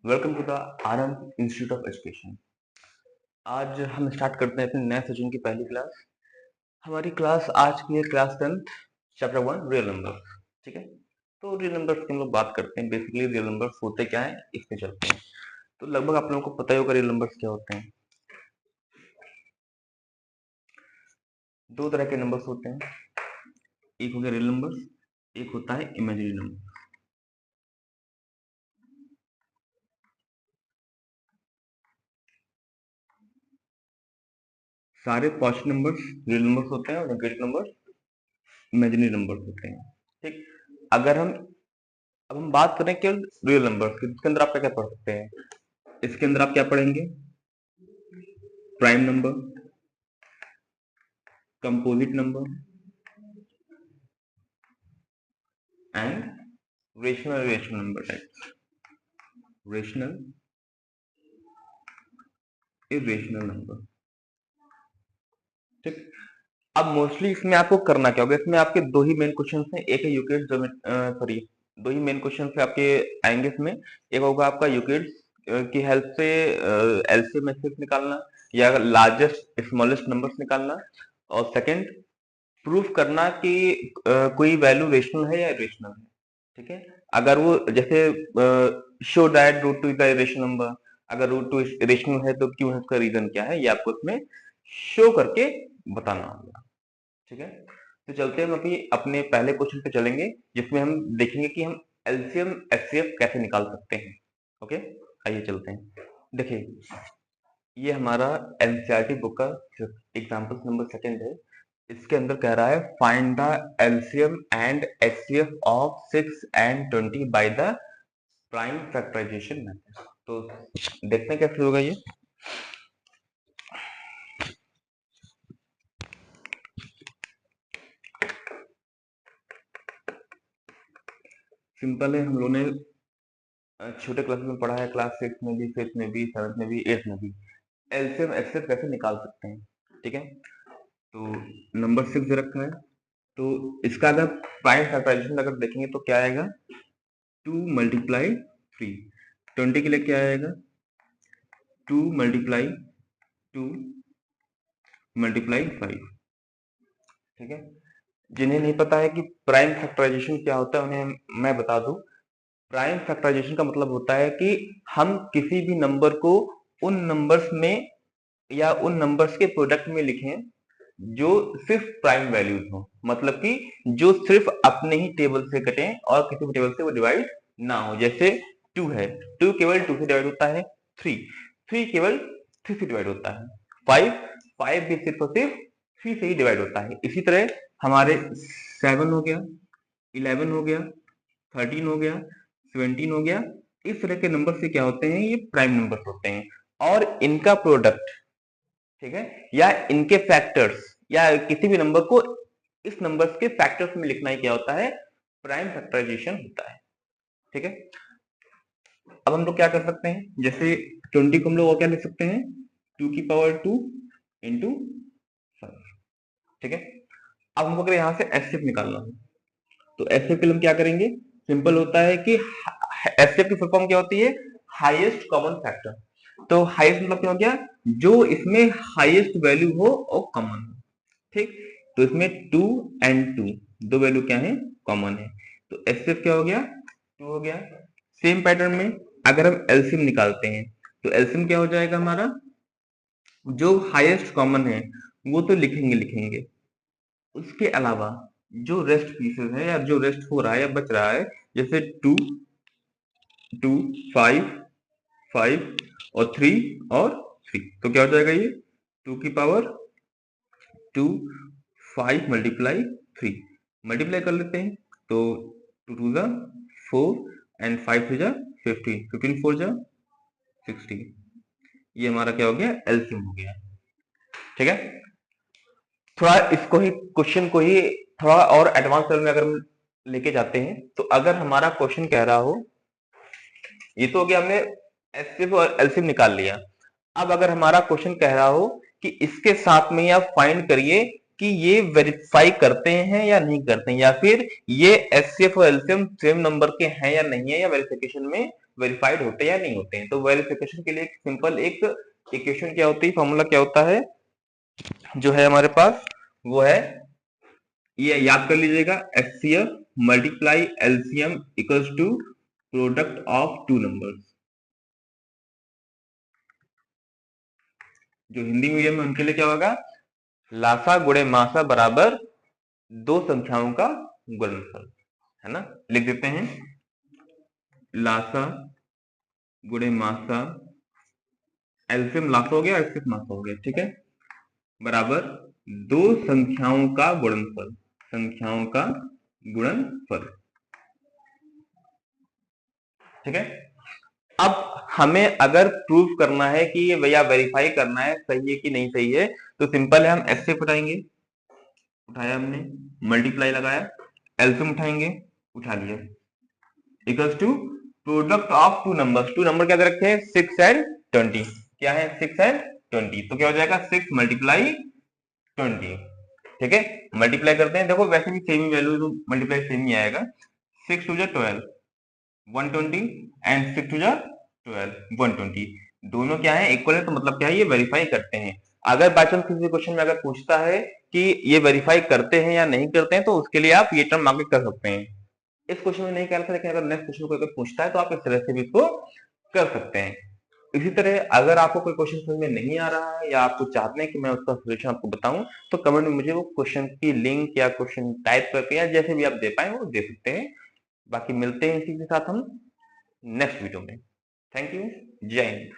Welcome to the Anand institute of education. आज हम start करते हैं अपने नए सेशन की पहली क्लास। हमारी क्लास आज की है class 10th chapter 1 real numbers. ठीक है, तो रियल नंबर्स की हम लोग बात करते हैं। बेसिकली रियल नंबर्स होते क्या है इस पे चलते हैं। तो लगभग आप लोगों को पता ही होगा रियल नंबर्स क्या होते हैं। दो तरह के नंबर्स होते हैं, एक हो गया रियल नंबर्स, एक होता है इमेजिनरी नंबर। सारे पॉजिटिव नंबर्स रियल नंबर्स होते हैं और नेगेटिव नंबर्स इमेजिनरी नंबर्स होते हैं। ठीक, अगर हम अब हम बात करें केवल रियल नंबर्स की, इसके अंदर आप क्या क्या पढ़ सकते हैं। इसके अंदर आप क्या पढ़ेंगे? Prime number, composite number and rational number types. Rational, irrational number. ठीक, अब मोस्टली इसमें आपको करना क्या होगा, इसमें आपके दो ही मेन क्वेश्चन हैं। एक है यूक्लिड सॉरी, दो ही मेन क्वेश्चन से आपके आएंगे इसमें। एक होगा आपका यूक्लिड की हेल्प से एलसीएम एचसीएफ निकालना या लार्जेस्ट स्मॉलेस्ट नंबर्स निकालना, और सेकंड प्रूफ करना कि कोई वैल्यू रेशनल है या इरेशनल है। ठीक है, अगर वो जैसे show that root two is the irrational number, अगर रूट टू इरेशनल है तो क्यों है, उसका रीजन क्या है, ये आपको उसमें शो करके बताना होगा। ठीक है, तो चलते हैं हम अभी अपने पहले क्वेश्चन पे चलेंगे, जिसमें हम देखेंगे कि हम एलसीएम एचसीएफ कैसे निकाल सकते हैं। ओके, आइए चलते हैं। देखिए, ये हमारा एनसीईआरटी बुक का एग्जाम्पल नंबर सेकंड है। इसके अंदर कह रहा है find the LCM and HCF of 6 and 20 by the prime factorisation method. तो देखते हैं कैसे होगा ये। सिंपल है, हम लोगों ने छोटे क्लास में पढ़ा है, क्लास 6 में भी, 5th में भी, 7th में भी, 8th में भी एलसीएम एचसीएफ कैसे निकाल सकते हैं। ठीक है, तो नंबर 6 दे रखा है, तो इसका अगर प्राइम फैक्टराइजेशन अगर देखेंगे तो क्या आएगा, 2 मल्टीप्लाई 3। 20 के लिए क्या आएगा, 2 मल्टीप्लाई 2 मल्टीप्लाई 5। ठीक है, जिन्हें नहीं पता है कि प्राइम फैक्टराइजेशन क्या होता है उन्हें मैं बता दूं। प्राइम फैक्टराइजेशन का मतलब होता है कि हम किसी भी नंबर को उन नंबर्स में या उन नंबर्स के प्रोडक्ट में लिखें जो सिर्फ प्राइम वैल्यूज हो, मतलब कि जो सिर्फ अपने ही टेबल से कटे और किसी भी टेबल से वो डिवाइड ना हो। जैसे 2 है, 2 केवल 2 से डिवाइड होता है। 3 केवल 3 से डिवाइड होता है। 5 भी सिर्फ और सिर्फ 3 से ही डिवाइड होता है। इसी तरह हमारे 7 हो गया, 11 हो गया, 13 हो गया, 17 हो गया। इस तरह के नंबर से क्या होते हैं, ये प्राइम नंबर होते हैं। और इनका प्रोडक्ट, ठीक है, या इनके फैक्टर्स या किसी भी नंबर को इस नंबर्स के फैक्टर्स में लिखना ही क्या होता है, प्राइम फैक्टराइजेशन होता है। ठीक है, अब हम लोग क्या कर सकते हैं, जैसे 20 को हम लोग और क्या लिख सकते हैं, 2 की पावर 2 इंटू 5। ठीक है, अब हमको अगर यहाँ से एचसीएफ निकालना हो तो एचसीएफ के लिए हम क्या करेंगे, सिंपल होता है कि एचसीएफ की फुल फॉर्म क्या होती है, हाईएस्ट कॉमन फैक्टर। तो हाईएस्ट मतलब क्या हो गया, जो इसमें हाईएस्ट वैल्यू हो और कॉमन हो। ठीक, तो इसमें 2 and 2 दो वैल्यू क्या है, कॉमन है, तो एचसीएफ क्या हो गया, 2 हो गया। सेम पैटर्न में अगर हम एलसीएम निकालते हैं तो एलसीएम क्या हो जाएगा हमारा, जो हाईएस्ट कॉमन है वो तो लिखेंगे लिखेंगे, उसके अलावा जो रेस्ट पीसेस है या जो रेस्ट हो रहा है या बच रहा है, जैसे 2 2 5 5 और 3 और 3, तो क्या हो जाएगा ये 2 की पावर 2 5 मल्टीप्लाई 3 मल्टीप्लाई कर लेते हैं, तो 2 2 जा 4 एंड 5 3 जा 15, 15 4 जा 60। ये हमारा क्या हो गया, एलसीएम हो गया। ठीक है, थोड़ा इसको ही क्वेश्चन को ही थोड़ा और एडवांस लेवल में अगर हम लेके जाते हैं, तो अगर हमारा क्वेश्चन कह रहा हो, ये तो हो गया हमने एचसीएफ और एलसीएम निकाल लिया। अब अगर हमारा क्वेश्चन कह रहा हो कि इसके साथ में आप फाइंड करिए कि ये वेरीफाई करते हैं या नहीं करते हैं, या फिर ये एचसीएफ और एलसीएम सेम नंबर के हैं या नहीं है, या वेरिफिकेशन में वेरीफाइड होते हैं या नहीं होते हैं। तो वेरिफिकेशन के लिए एक सिंपल एक इक्वेशन क्या होती है, फॉर्मूला क्या होता है जो है हमारे पास, वो है, ये याद कर लीजिएगा, HCF multiply LCM equals to product of two numbers. जो हिंदी मीडियम में उनके लिए क्या होगा, लासा गुणे मासा बराबर दो संख्याओं का गुणनफल, है ना। लिख देते हैं, लासा गुणे मासा, एलसीएम लासा हो गया, एचसीएफ मासा हो गया, ठीक है, बराबर दो संख्याओं का गुणनफल, संख्याओं का गुणनफल, ठीक है। अब हमें अगर प्रूफ करना है कि ये भैया वेरीफाई करना है सही है कि नहीं सही है, तो सिंपल है, हम एचसीएफ उठाएंगे, उठाया हमने, मल्टीप्लाई लगाया, एलसीएम उठाएंगे, उठा लिया, equals to product of two numbers. Two number क्या दे रखे हैं, 6 एंड 20, क्या है 6 एंड 20, तो क्या हो जाएगा 6 मल्टीप्लाई 20, ठीक है। मल्टीप्लाई करते हैं, देखो वैसे भी सेम ही वैल्यू, तो मल्टीप्लाई सेम ही आएगा, 6 टू 12 120 एंड 6 टू 12 120, दोनों क्या है इक्वल है, तो मतलब क्या है ये वेरीफाई करते हैं। अगर बाय चांस किसी क्वेश्चन में अगर पूछता है कि ये वेरीफाई करते हैं या नहीं करते हैं, तो उसके लिए आप ये टर्म आगे कर सकते हैं। इस क्वेश्चन में नहीं कर सकते, लेकिन अगर नेक्स्ट क्वेश्चन को अगर पूछता है तो आप इस तरह से भी इसको कर सकते हैं। इसी तरह अगर आपको कोई क्वेश्चन समझ में नहीं आ रहा है या आपको चाहते हैं कि मैं उसका सोल्यूशन आपको बताऊं, तो कमेंट में मुझे वो क्वेश्चन की लिंक या क्वेश्चन टाइप करके या जैसे भी आप दे पाए वो दे सकते हैं। बाकी मिलते हैं इसी के साथ हम नेक्स्ट वीडियो में। थैंक यू, जय हिंद।